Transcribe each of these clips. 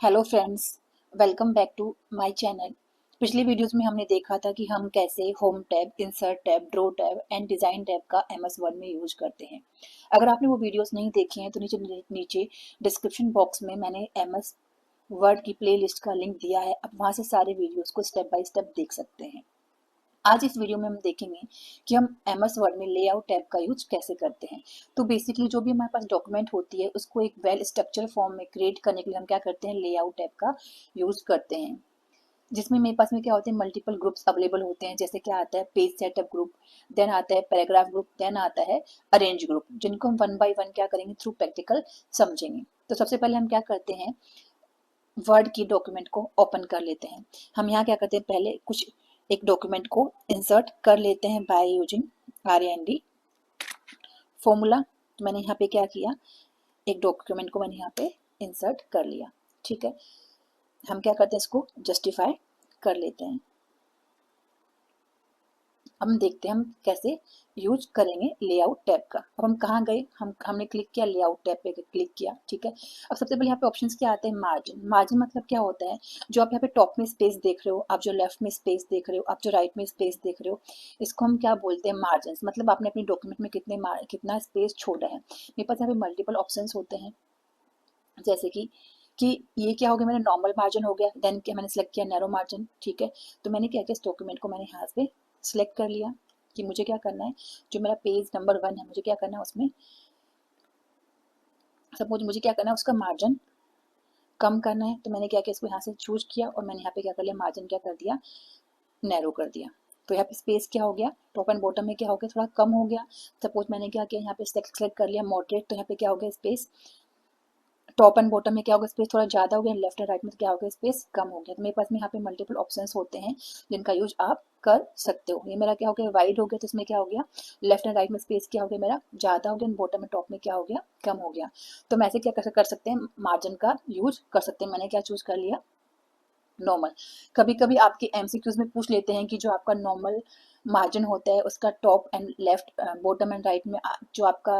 Hello friends, welcome back to my channel. पिछली videos में हमने देखा था कि हम कैसे home tab, insert tab, draw tab and design tab का एमएस वर्ड में यूज करते हैं। अगर आपने वो वीडियोस नहीं देखी हैं तो नीचे नीचे डिस्क्रिप्शन बॉक्स में मैंने एमएस वर्ड की प्लेलिस्ट का लिंक दिया है। आप वहाँ से सारे वीडियोस को स्टेप बाय स्टेप देख सकते हैं। आज इस वीडियो में हम देखेंगे कि हम एमएस वर्ड में लेआउट टैब का यूज कैसे करते हैं। तो बेसिकली जो भी हमारे पास डॉक्यूमेंट होती है उसको एक वेल स्ट्रक्चर फॉर्म में क्रिएट करने के लिए हम क्या करते हैं, लेआउट टैब का यूज करते हैं। जिसमें मेरे पास में क्या होते हैं, मल्टीपल ग्रुप्स अवेलेबल होते हैं। जैसे क्या आता है, पेज सेटअप ग्रुप, देन आता है पैराग्राफ ग्रुप, देन आता है अरेंज ग्रुप, जिनको हम वन बाय वन क्या करेंगे, थ्रू प्रैक्टिकल समझेंगे। तो सबसे पहले हम क्या करते हैं, वर्ड की डॉक्यूमेंट को ओपन कर लेते हैं। हम यहाँ क्या करते हैं, पहले कुछ एक डॉक्यूमेंट को इंसर्ट कर लेते हैं बाय यूजिंग RAND फॉर्मूला। तो मैंने यहाँ पे क्या किया, एक डॉक्यूमेंट को मैंने यहाँ पे इंसर्ट कर लिया। ठीक है, हम क्या करते हैं, इसको जस्टिफाई कर लेते हैं। अब हम देखते हैं हम कैसे यूज करेंगे लेआउट टैब का। अब हम कहाँ गए, हमने क्लिक किया, लेआउट टैब पे क्लिक किया। ठीक है, अब सबसे पहले यहाँ पे ऑप्शंस क्या आते हैं, मार्जिन। मार्जिन मतलब क्या होता है, जो आप यहाँ पे टॉप में स्पेस देख रहे हो, आप जो लेफ्ट में स्पेस देख रहे हो, आप जो राइट में स्पेस देख रहे हो, इसको हम क्या बोलते हैं, मार्जिन। मतलब आपने अपनी डॉक्यूमेंट में कितना स्पेस छोड़ा है। मेरे पास यहाँ पे मल्टीपल ऑप्शन होते हैं, जैसे कि ये क्या हो गया, मेरा नॉर्मल मार्जिन हो गया, देन क्या मैंने सेलेक्ट किया, नैरो मार्जिन। ठीक है, तो मैंने क्या किया, इस डॉक्यूमेंट को मैंने यहाँ पे सिलेक्ट कर लिया कि मुझे क्या करना है, जो मेरा पेज नंबर 1 है, मुझे क्या करना है उसमें, सपोज मुझे क्या करना है, उसका मार्जिन कम करना है। तो मैंने क्या किया, इसको यहाँ से चूज किया और मैंने यहाँ पे क्या कर लिया, मार्जिन क्या कर दिया, नैरो कर दिया। तो यहाँ पे स्पेस क्या हो गया, टॉप एंड बॉटम में क्या हो गया, थोड़ा कम हो गया। सपोज मैंने क्या किया, यहाँ पे सेलेक्ट कर लिया मॉडरेट, तो यहाँ पे क्या हो गया, स्पेस टॉप एंड बॉटम में क्या होगा, स्पेस थोड़ा ज़्यादा हो गया, लेफ्ट एंड राइट में क्या हो गया, स्पेस कम हो गया। तो मेरे पास में यहाँ पे मल्टीपल ऑप्शंस होते हैं जिनका यूज आप कर सकते हो। ये मेरा क्या हो गया, वाइड हो गया, तो इसमें क्या हो गया, लेफ्ट एंड राइट में स्पेस क्या हो गया, मेरा ज़्यादा हो गया, बॉटम में टॉप में क्या हो गया, कम हो गया। तो मैं ऐसे क्या कर सकते हैं, मार्जिन का यूज कर सकते हैं। मैंने क्या चूज कर लिया, नॉर्मल। कभी कभी आपके एमसीक्यूज में पूछ लेते हैं कि जो आपका नॉर्मल मार्जिन होता है उसका top and left, bottom and right में जो आपका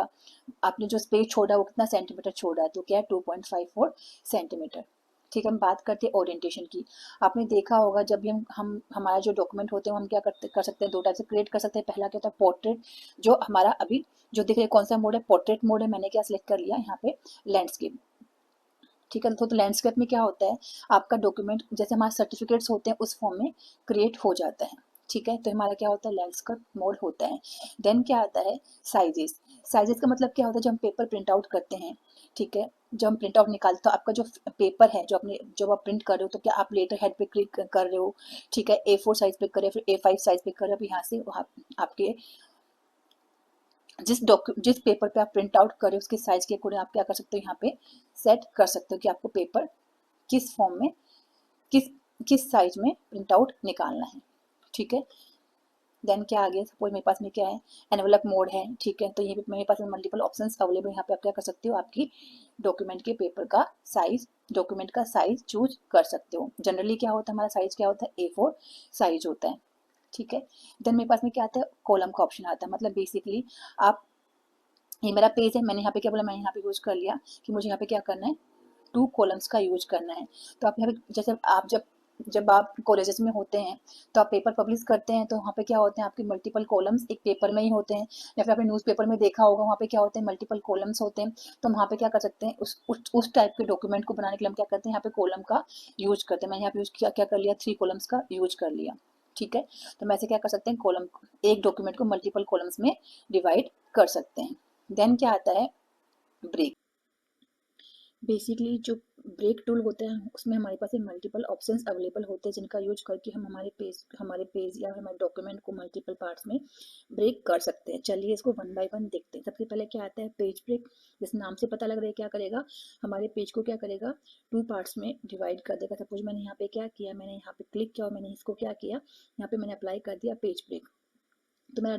आपने जो स्पेस छोड़ा वो कितना सेंटीमीटर छोड़ा है, तो क्या है, 2.54 सेंटीमीटर। ठीक है, हम बात करते हैं ओरिएंटेशन की। आपने देखा होगा जब भी हम हमारा जो डॉक्यूमेंट होते हैं हम क्या कर सकते हैं, दो टाइप से क्रिएट कर सकते हैं। पहला क्या होता है, पोर्ट्रेट, जो हमारा अभी जो दिख रहा है कौन सा मोड है, पोर्ट्रेट मोड है। मैंने क्या सिलेक्ट कर लिया यहाँ पे, लैंडस्केप। ठीक है, तो लैंडस्केप में क्या होता है, आपका डॉक्यूमेंट जैसे हमारे सर्टिफिकेट्स होते हैं उस फॉर्म में क्रिएट हो जाता है। ठीक है, तो हमारा क्या होता है, लैंडस्केप मोड होता है। देन क्या आता है, साइजेस। साइजेस का मतलब क्या होता है, जब हम पेपर प्रिंट आउट करते हैं, ठीक है, जब हम प्रिंट आउट निकालते हैं तो आपका जो पेपर है, जब आप प्रिंट कर रहे हो, तो क्या आप लेटर हेड पे क्लिक कर रहे हो, ठीक है, A4 साइज पे कर रहे हो, फिर A5 साइज पे कर रहे हो। यहाँ से आपके जिस पेपर पे आप प्रिंट आउट कर रहे हो उसके साइज के अकॉर्डिंग आप क्या कर सकते हो, यहाँ पे सेट कर सकते हो कि आपको पेपर किस फॉर्म में, किस किस साइज में प्रिंट आउट निकालना है। ठीक है, देन क्या आ गया, सपोज मेरे पास में क्या है, एनवेलप मोड है। ठीक है, तो ये मेरे पास में मल्टीपल ऑप्शंस अवेलेबल। यहाँ पे आप क्या कर सकते हो, आपकी डॉक्यूमेंट के पेपर का साइज, डॉक्यूमेंट का साइज चूज कर सकते हो। जनरली क्या होता है, हमारा साइज क्या होता है, A4 साइज होता है। ठीक है, देन मेरे पास में क्या आता है, कॉलम का ऑप्शन आता है। मतलब बेसिकली आप, ये मेरा पेज है, मैंने यहाँ पे क्या बोला, मैंने यहाँ पे यूज कर लिया कि मुझे यहाँ पे क्या करना है, 2 कॉलम्स का यूज करना है। तो आप यहाँ पे जैसे आप जब जब आप कॉलेजेस में होते हैं तो आप पेपर पब्लिश करते हैं, तो वहाँ पे क्या होते हैं, आपके मल्टीपल कॉलम्स एक पेपर में ही होते हैं। या फिर आपने न्यूज़पेपर में देखा होगा, वहाँ पे क्या होते हैं, मल्टीपल कॉलम्स होते हैं। तो हम वहाँ पे क्या कर सकते हैं, उस टाइप के डॉक्यूमेंट को बनाने के लिए हम क्या करते हैं, यहाँ पे कॉलम का यूज करते हैं। मैंने यहाँ पे यूज किया, क्या कर लिया, 3 कॉलम्स का यूज कर लिया। ठीक है, तो मैं ऐसे क्या कर सकते हैं, कॉलम, एक डॉक्यूमेंट को मल्टीपल कॉलम्स में डिवाइड कर सकते हैं। देन क्या आता है, ब्रेक। बेसिकली जो ब्रेक टूल होता है उसमें हमारे पास मल्टीपल ऑप्शंस अवेलेबल होते हैं जिनका यूज करके हम हमारे पेज या हमारे डॉक्यूमेंट को मल्टीपल पार्ट्स में ब्रेक कर सकते हैं। चलिए इसको वन बाय वन देखते हैं। सबसे पहले क्या आता है, पेज ब्रेक। जिस नाम से पता लग रहा है क्या करेगा, हमारे पेज को क्या करेगा, 2 पार्ट्स में डिवाइड कर देगा। सपोज मैंने यहाँ पे क्या किया, मैंने यहाँ पे क्लिक किया और मैंने इसको क्या किया, यहाँ पे मैंने अप्लाई कर दिया पेज ब्रेक। तो मेरा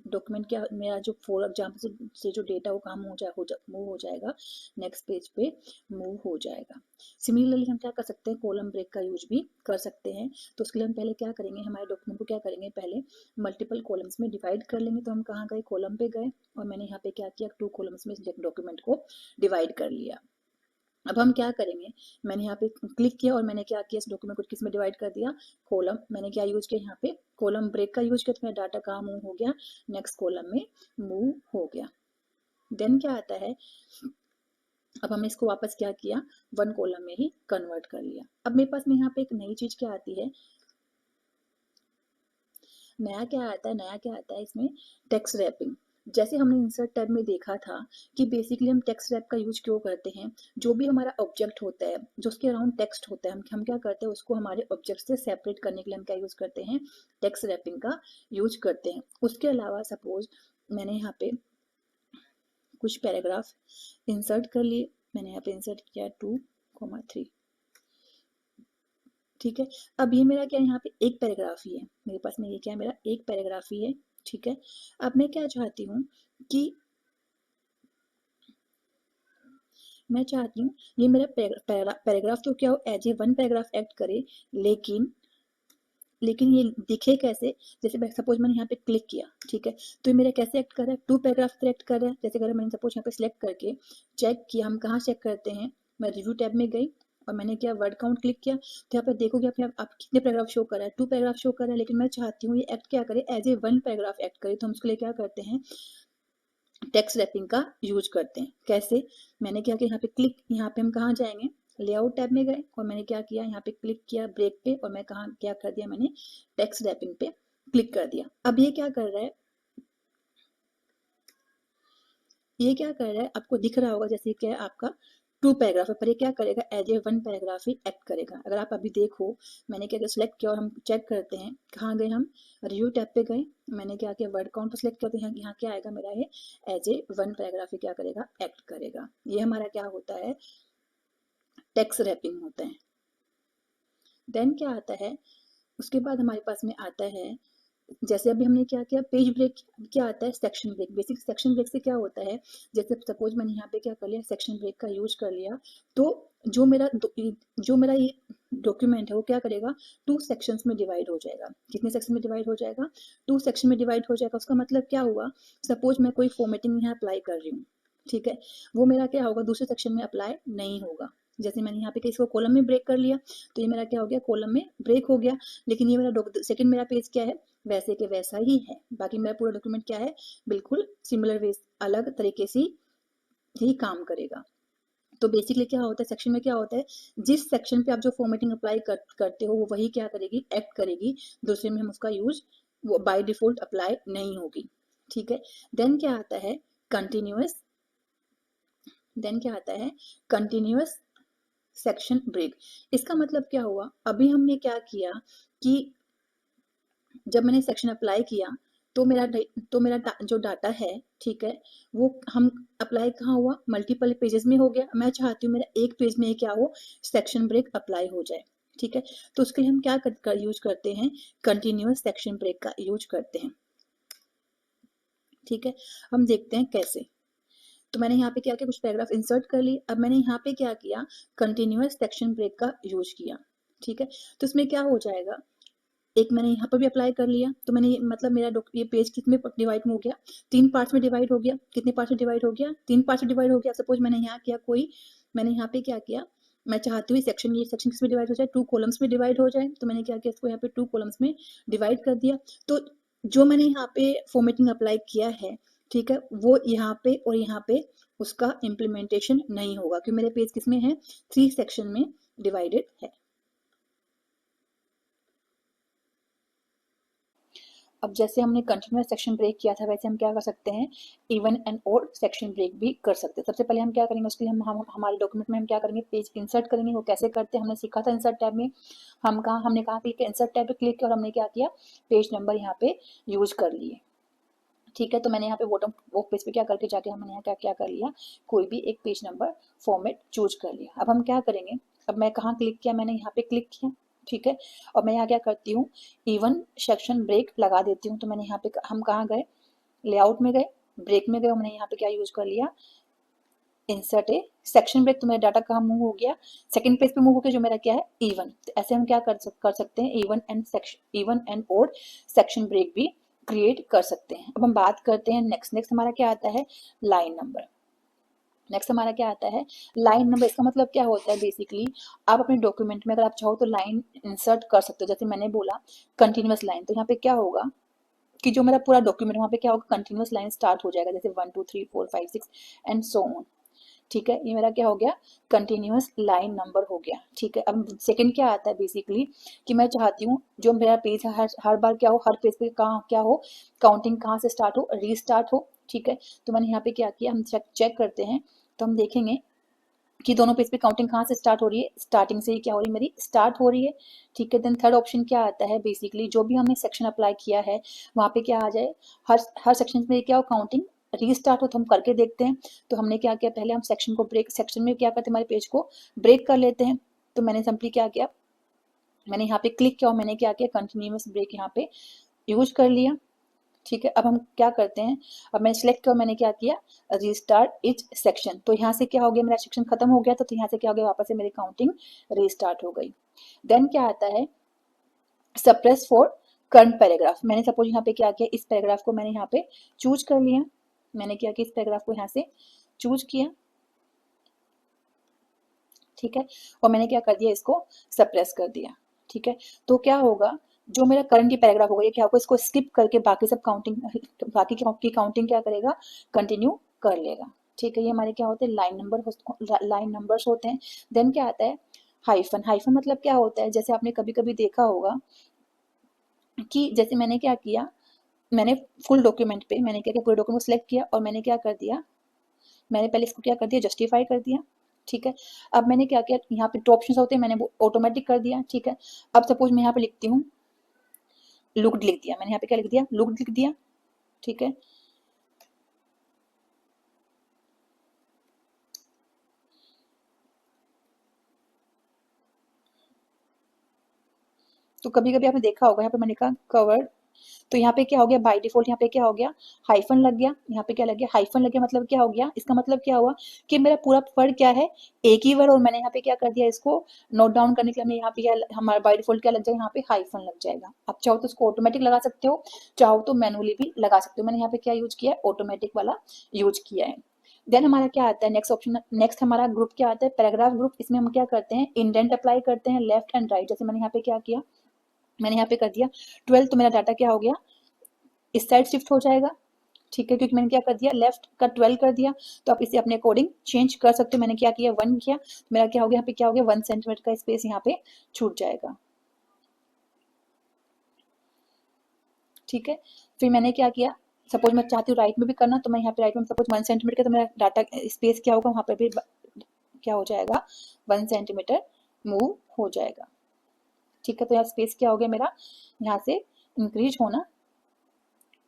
डॉक्यूमेंट क्या, मेरा जो फॉर एग्जाम्पल से जो डेटा वो काम मूव हो जाएगा, नेक्स्ट पेज पे मूव हो जाएगा। सिमिलरली हम क्या कर सकते हैं, कॉलम ब्रेक का यूज भी कर सकते हैं। तो उसके लिए हम पहले क्या करेंगे, हमारे डॉक्यूमेंट को क्या करेंगे, पहले मल्टीपल कॉलम्स में डिवाइड कर लेंगे। तो हम कहाँ गए, कॉलम पे गए और मैंने यहाँ पे क्या किया, 2 कॉलम्स में डॉक्यूमेंट को डिवाइड कर लिया। अब हम क्या करेंगे, मैंने यहाँ पे क्लिक किया और मैंने क्या किया, इस डॉक्यूमेंट को किस में डिवाइड कर दिया, कॉलम। मैंने क्या यूज किया यहाँ पे, कॉलम ब्रेक का यूज किया, तो मेरा डाटा कहाँ मूव हो गया, नेक्स्ट कॉलम में मूव हो गया। देन क्या आता है, अब हमने इसको वापस क्या किया, वन कॉलम में ही कन्वर्ट कर लिया। अब मेरे पास में यहाँ पे एक नई चीज क्या आती है, नया क्या आता है इसमें, टेक्स्ट रैपिंग। जैसे हमने इंसर्ट टैब में देखा था कि बेसिकली हम टेक्स्ट रैप का यूज क्यों करते हैं, जो भी हमारा ऑब्जेक्ट होता है, जो उसके अराउंड टेक्स्ट होता है, हम क्या करते हैं, उसको हमारे ऑब्जेक्ट से सेपरेट करने के लिए हम क्या यूज करते हैं, टेक्स्ट रैपिंग का यूज करते हैं। उसके अलावा सपोज मैंने यहाँ पे कुछ पैराग्राफ इंसर्ट कर लिए, मैंने यहाँ पे इंसर्ट किया 2,3, ठीक है। अब ये मेरा क्या है, यहाँ पे एक पैराग्राफ ही है मेरे पास में, ये क्या है, मेरा एक पैराग्राफ ही है, ठीक है। अब मैं क्या चाहती हूँ कि मैं चाहती हूँ ये मेरा पैराग्राफ तो क्या हो, as a one paragraph act करे, लेकिन लेकिन ये दिखे कैसे, जैसे सपोज मैंने यहाँ पे क्लिक किया, ठीक है, तो ये मेरा कैसे एक्ट कर रहा है, टू पैराग्राफ सेलेक्ट कर रहा है। जैसे अगर मैंने सपोज यहाँ पे सिलेक्ट करके चेक किया, हम कहाँ चेक करते हैं, मैं रिव्यू टैब में गई और मैंने क्या वर्ड काउंट क्लिक किया, तो यहाँ पे देखोगे आप कितने पैराग्राफ शो कर रहा है, टू पैराग्राफ शो कर रहा है, लेकिन मैं चाहती हूँ ये एक्ट क्या करे, as a one paragraph act करे। तो हम उसके लिए क्या करते हैं, टेक्स्ट रैपिंग का यूज करते हैं। कैसे, मैंने क्या किया, यहाँ पे क्लिक, यहाँ पे हम कहाँ जाएंगे, लेआउट टैब में गए और मैंने क्या किया, यहाँ पे क्लिक किया ब्रेक पे, और मैं कहाँ क्या कर दिया, मैंने टेक्स्ट रैपिंग पे क्लिक कर दिया। अब ये क्या कर रहा है, ये क्या कर रहा है, आपको दिख रहा होगा जैसे क्या है आपका टू पैराग्राफ है, पर ये क्या करेगा, एज ए वन पैराग्राफ ही एक्ट करेगा। अगर आप अभी देखो, मैंने क्या सिलेक्ट किया और हम चेक करते हैं, कहाँ गए हम, रिव्यू टैब पे गए, मैंने क्या किया, वर्ड काउंट सेलेक्ट किया, तो यहाँ क्या आएगा मेरा, ये एज ए वन पैराग्राफ ही क्या करेगा, एक्ट करेगा। ये हमारा क्या होता है, टेक्स्ट रैपिंग होता है। देन क्या आता है, उसके बाद हमारे पास में आता है, जैसे अभी हमने क्या किया, पेज ब्रेक, क्या आता है, section break. Basic section break से क्या होता है, जैसे सपोज मैंने यहाँ पे क्या कर लिया, सेक्शन ब्रेक का यूज कर लिया, तो जो मेरा ये डॉक्यूमेंट है वो क्या करेगा, टू सेक्शंस में डिवाइड हो जाएगा। कितने सेक्शन में डिवाइड हो जाएगा, टू सेक्शन में डिवाइड हो जाएगा। उसका मतलब क्या हुआ, सपोज मैं कोई फॉर्मेटिंग यहाँ अप्लाई कर रही हूँ, ठीक है, वो मेरा क्या होगा, दूसरे सेक्शन में अप्लाई नहीं होगा। जैसे मैंने यहाँ पे किसी को कॉलम में ब्रेक कर लिया, तो ये मेरा क्या हो गया, कॉलम में ब्रेक हो गया, लेकिन ये मेरा सेकंड मेरा पेज क्या है, वैसे के वैसा ही है। बाकी मेरा पूरा डॉक्यूमेंट क्या है, बिल्कुल सिमिलर वे, अलग तरीके से ही काम करेगा। तो बेसिकली क्या होता है, सेक्शन में क्या होता है, जिस सेक्शन पे आप जो फॉर्मेटिंग अप्लाई करते हो वो वही क्या करेगी, एक्ट करेगी, दूसरे में हम उसका यूज वो बाय डिफॉल्ट अप्लाई नहीं होगी, ठीक है। देन क्या आता है, कंटिन्यूअस, देन क्या आता है, कंटिन्यूअस सेक्शन ब्रेक। इसका मतलब क्या हुआ, अभी हमने क्या किया कि जब मैंने सेक्शन अप्लाई किया, तो मेरा जो डाटा है, ठीक है, वो हम अप्लाई कहाँ हुआ, मल्टीपल पेजेस में हो गया। मैं चाहती हूँ मेरा एक पेज में क्या हो, सेक्शन ब्रेक अप्लाई हो जाए, ठीक है। तो उसके लिए हम क्या यूज करते हैं, कंटिन्यूअस सेक्शन ब्रेक का यूज करते हैं, ठीक है। हम देखते हैं कैसे। तो मैंने यहाँ पे क्या किया, कुछ पैराग्राफ इंसर्ट कर ली। अब मैंने यहाँ पे क्या किया, कंटिन्यूअस सेक्शन ब्रेक का यूज किया, ठीक है। तो इसमें क्या हो जाएगा, एक मैंने यहाँ पर भी अप्लाई कर लिया, तो मैंने मतलब मेरा ये पेज कितने डिवाइड में हो गया, तीन पार्ट्स में डिवाइड हो गया। कितने पार्ट्स में डिवाइड हो गया, तीन पार्ट्स में डिवाइड हो गया। सपोज मैंने यहाँ किया कोई, मैंने यहाँ पे क्या किया, मैं चाहती हूँ ये सेक्शन किसमें डिवाइड हो जाए, टू कॉलम्स में डिवाइड हो जाए। तो मैंने क्या किया, इसको यहाँ पे टू कॉलम्स में डिवाइड कर दिया। तो जो मैंने यहाँ पे फॉर्मेटिंग अप्लाई किया है, ठीक है, वो यहाँ पे और यहाँ पे उसका इम्प्लीमेंटेशन नहीं होगा, क्योंकि मेरे पेज किसमें है, थ्री सेक्शन में डिवाइडेड है। अब जैसे हमने कंटिन्यूअस सेक्शन ब्रेक किया था, वैसे हम क्या कर सकते हैं, even and odd section break भी कर सकते हैं। सबसे पहले हम क्या करेंगे, उसके लिए हम हमारे डॉक्यूमेंट में हम क्या करेंगे, पेज इंसर्ट करेंगे। वो कैसे करते हैं, हमने सीखा था इंसर्ट टैब में। हमने कहा क्लिक किया, इंसर्ट टैब पे क्लिक किया और हमने क्या किया, पेज नंबर यहाँ पे यूज कर लिए, ठीक है। तो मैंने यहाँ पे बॉटम वो पेज पे क्या करके जाके हमने यहाँ क्या कर लिया, कोई भी एक पेज नंबर फॉर्मेट चूज कर लिया। अब हम क्या करेंगे, अब मैं कहाँ क्लिक किया, मैंने यहाँ पे क्लिक किया, ठीक है। और मैं यहाँ क्या करती हूँ, इवन सेक्शन ब्रेक लगा देती हूँ। तो मैंने यहाँ पे हम कहाँ गए, लेआउट में गए, ब्रेक में गए, मैंने यहाँ पे क्या यूज कर लिया, इंसर्ट ए सेक्शन ब्रेक। तो मेरा डाटा कहाँ मूव हो गया, सेकंड पेज पे मूव हो गया, जो मेरा क्या है, इवन। तो ऐसे हम क्या कर सकते हैं, even and odd section break भी क्रिएट कर सकते हैं। अब हम बात करते हैं नेक्स्ट हमारा क्या आता है, लाइन नंबर। नेक्स्ट हमारा क्या आता है लाइन नंबर। इसका मतलब क्या होता है बेसिकली, आप अपने डॉक्यूमेंट में अगर आप चाहो तो लाइन इंसर्ट कर सकते हो। जैसे मैंने बोला कंटिन्यूअस लाइन, तो यहाँ पे क्या होगा कि जो मेरा पूरा डॉक्यूमेंट वहाँ पे क्या होगा कंटिन्यूअस लाइन स्टार्ट हो जाएगा, जैसे 1 2 3 4 5 6 एंड सो ऑन। ठीक है, ये मेरा क्या हो गया कंटिन्यूअस लाइन नंबर हो गया। ठीक है, अब सेकंड क्या आता है बेसिकली कि मैं चाहती हूँ जो मेरा पेज है हर बार क्या हो, हर पेज पे कहाँ क्या हो, काउंटिंग कहाँ से स्टार्ट हो, रीस्टार्ट हो। ठीक है, तो मैंने यहाँ पे क्या किया, हम चेक करते हैं तो हम देखेंगे कि दोनों पेज पे काउंटिंग कहाँ से स्टार्ट हो रही है, स्टार्टिंग से ही क्या हो रही है मेरी स्टार्ट हो रही है। ठीक है, देन थर्ड ऑप्शन क्या आता है बेसिकली जो भी हमने सेक्शन अप्लाई किया है वहाँ पे क्या आ जाए, हर सेक्शन में क्या हो काउंटिंग रीस्टार्ट हो। तो हम करके देखते हैं। तो हमने क्या किया, पहले हम सेक्शन को ब्रेक, सेक्शन में क्या करते हैं हमारे पेज को ब्रेक कर लेते हैं। तो मैंने सिंपली क्या किया, मैंने यहाँ पे क्लिक किया और मैंने क्या किया कंटिन्यूअस ब्रेक यहाँ पे यूज कर लिया। ठीक है, अब हम क्या करते हैं, अब मैंने सेलेक्ट किया, मैंने क्या किया रीस्टार्ट इच सेक्शन। तो यहाँ से क्या हो गया, मेरा सेक्शन खत्म हो गया। तो यहाँ से क्या हो गया, वापस से मेरी काउंटिंग रीस्टार्ट हो गई। देन क्या आता है सप्रेस फॉर करंट पैराग्राफ। मैंने सपोज यहाँ पे क्या किया, इस पैराग्राफ को मैंने यहाँ पे चूज कर लिया। मैंने क्या किया, इस पैराग्राफ को यहाँ से चूज किया। ठीक है, और मैंने क्या कर दिया, इसको सप्रेस कर दिया। ठीक है, तो क्या होगा, जो मेरा करंट की पैराग्राफ होगा ये क्या होगा, इसको स्किप करके बाकी सब काउंटिंग, बाकी की काउंटिंग क्या करेगा कंटिन्यू कर लेगा। ठीक है, ये हमारे क्या होते हैं लाइन नंबर्स होते हैं। देन क्या आता है हाइफन। हाइफन मतलब क्या होता है, जैसे आपने कभी कभी देखा होगा कि जैसे मैंने क्या किया, मैंने फुल डॉक्यूमेंट पे मैंने क्या किया, पूरे डॉक्यूमेंट को सिलेक्ट किया और मैंने क्या कर दिया, मैंने पहले इसको क्या कर दिया जस्टिफाई कर दिया। ठीक है, अब मैंने क्या किया, यहाँ पे टू ऑप्शन होते हैं, मैंने वो ऑटोमेटिक कर दिया। ठीक है, अब सपोज मैं यहाँ पे लिखती हूँ लुक्ड लिख दिया, मैंने यहाँ पे क्या लिख दिया लुक्ड लिख दिया। ठीक है, तो कभी कभी आपने देखा होगा यहाँ पे मैंने लिखा कवर्ड, तो यहाँ पे क्या हो गया बाय डिफॉल्ट, यहाँ पे क्या हो गया हाइफन लग गया। यहाँ पे क्या लग गया हाइफन लग गया, मतलब क्या हो गया, इसका मतलब क्या हुआ कि मेरा पूरा वर्ड क्या है एक ही वर्ड, और मैंने यहाँ पे क्या कर दिया, इसको नोट डाउन करने के लिए हमने यहाँ पे हमारा बाय डिफॉल्ट क्या लग जाएगा, यहाँ पे हाइफन लग जाएगा। आप चाहो तो उसको ऑटोमेटिक लगा सकते हो, चाहो तो मैनुअली भी लगा सकते हो। मैंने यहाँ पे क्या यूज किया है ऑटोमेटिक वाला यूज किया है। देन हमारा क्या आता है नेक्स्ट ऑप्शन, नेक्स्ट हमारा ग्रुप क्या आता है पैराग्राफ ग्रुप। इसमें हम क्या करते हैं इंडेंट अप्लाई करते हैं लेफ्ट एंड राइट। जैसे मैंने यहाँ पे क्या किया, मैंने यहाँ पे कर दिया 12, तो मेरा डाटा क्या हो गया इस साइड शिफ्ट हो जाएगा। ठीक है, क्योंकि मैंने क्या कर दिया लेफ्ट का 12 कर दिया। तो आप इसे अपने अकॉर्डिंग चेंज कर सकते हो। मैंने क्या किया 1 किया, मेरा क्या हो गया यहाँ पे क्या हो गया 1 सेंटीमीटर का स्पेस यहाँ पे छूट जाएगा। ठीक है, फिर मैंने क्या किया, सपोज मैं चाहती हूँ राइट में भी करना, तो मैं यहाँ पे राइट में सपोज 1 सेंटीमीटर का, तो मेरा डाटा स्पेस क्या होगा वहां पर भी क्या हो जाएगा 1 सेंटीमीटर मूव हो जाएगा। ठीक है, तो यहाँ स्पेस क्या हो गया मेरा यहाँ से इंक्रीज होना,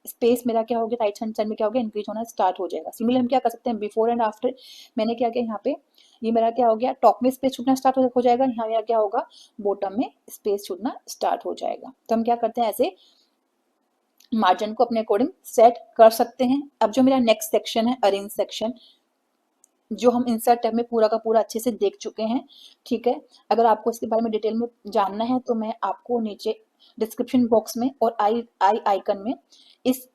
स्पेस मेरा क्या हो गया राइट हैंड साइड में क्या हो गया इंक्रीज होना स्टार्ट हो जाएगा। सिमिलर हम क्या कर सकते हैं बिफोर एंड आफ्टर। मैंने क्या किया यहाँ पे, ये मेरा क्या हो गया टॉप में स्पेस छूटना स्टार्ट हो जाएगा, यहाँ मेरा क्या होगा बॉटम में स्पेस छूटना स्टार्ट हो जाएगा। तो हम क्या करते हैं ऐसे मार्जिन को अपने अकॉर्डिंग सेट कर सकते हैं। अब जो मेरा नेक्स्ट सेक्शन है अरेंज सेक्शन, जो हम इंसर्ट टैब में पूरा का पूरा अच्छे से देख चुके हैं। ठीक है, अगर आपको इसके बारे में डिटेल में जानना है तो मैं आपको नीचे डिस्क्रिप्शन बॉक्स में और आई आइकन में इस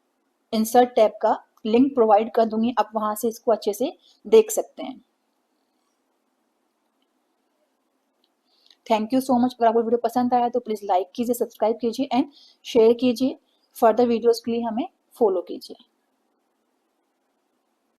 इंसर्ट टैब का लिंक प्रोवाइड कर दूंगी, आप वहां से इसको अच्छे से देख सकते हैं। Thank you so much. अगर आपको वीडियो पसंद आया तो प्लीज लाइक कीजिए, सब्सक्राइब कीजिए एंड शेयर कीजिए। फर्दर वीडियोस के लिए हमें फॉलो कीजिए।